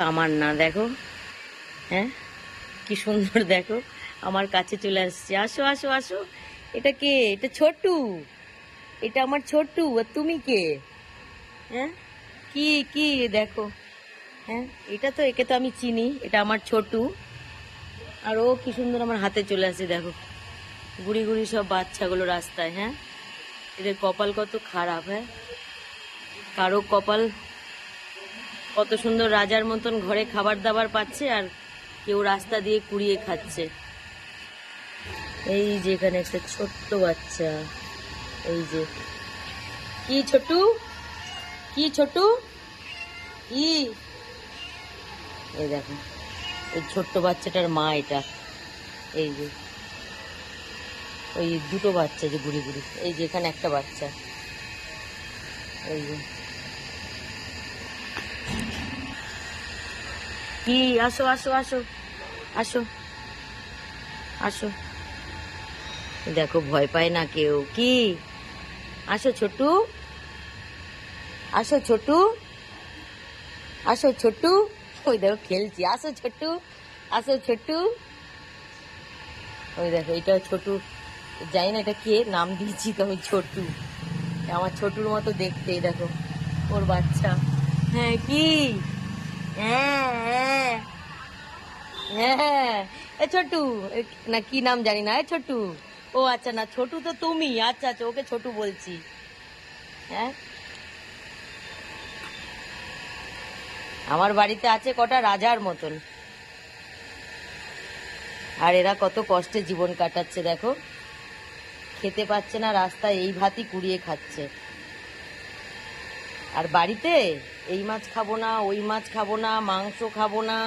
আমার না, দেখো। হ্যাঁ, কি সুন্দর, দেখো আমার কাছে চলে আসছে। আসো আসো আসো। এটা কে? এটা ছোটু। এটা আমার ছোটু। আর তুমি কে? হ্যাঁ, কি কি দেখো। হ্যাঁ, এটা তো, একে তো আমি চিনি, এটা আমার ছোটু। আর ও কি সুন্দর আমার হাতে চলে আসে, দেখো। গুড়ি গুড়ি সব বাচ্চাগুলো রাস্তায়। হ্যাঁ, এদের কপাল কত খারাপ। হ্যাঁ, কারো কপাল কত সুন্দর রাজার মতন ঘরে খাবার দাবার পাচ্ছে, আর কেউ রাস্তা দিয়ে কুড়িয়ে খাচ্ছে। এই যে এখানে একটা ছোট্ট বাচ্চা। এই যে, কি ছোটু, কি ছোটু, কি, এই দেখো, এই ছোট্ট বাচ্চাটার মা এটা। এই যে ওই দুটো বাচ্চা যে ঘুরি ঘুরি, এই যে এখানে একটা বাচ্চা। এই যে, কি, আসো আসো আসো আসো আসো। দেখো ভয় পায় না কেউ। কি, আসো ছোটু, আসো ছোটু, আসো ছোটু। ওই দেখো খেলছি, আসো ছোটু, আসো ছোটু। ওই দেখো, এটা ছোটু। জানি না এটা কে নাম দিয়েছি তো আমি, ছোটু। আমার ছোটুর মতো দেখতে, এই দেখো ওর বাচ্চা। হ্যাঁ, কি, হ্যাঁ হ্যাঁ হ্যাঁ। এ ছোটু, না কি নাম জানি না। এ ছোটু। ও আচ্ছা, না ছোটু তো তুমি। আচ্ছা আচ্ছা, ওকে ছোটু বলছি। হ্যাঁ, আমার বাড়িতে আছে কটা রাজার মতন। আর এরা কত কষ্টে জীবন কাটাচ্ছে, দেখো। খেতে পাচ্ছে না, রাস্তায় এই ভাতই কুড়িয়ে খাচ্ছে। আর বাড়িতে এই মাছ খাবো না, ওই মাছ খাবো না, মাংস খাবো না,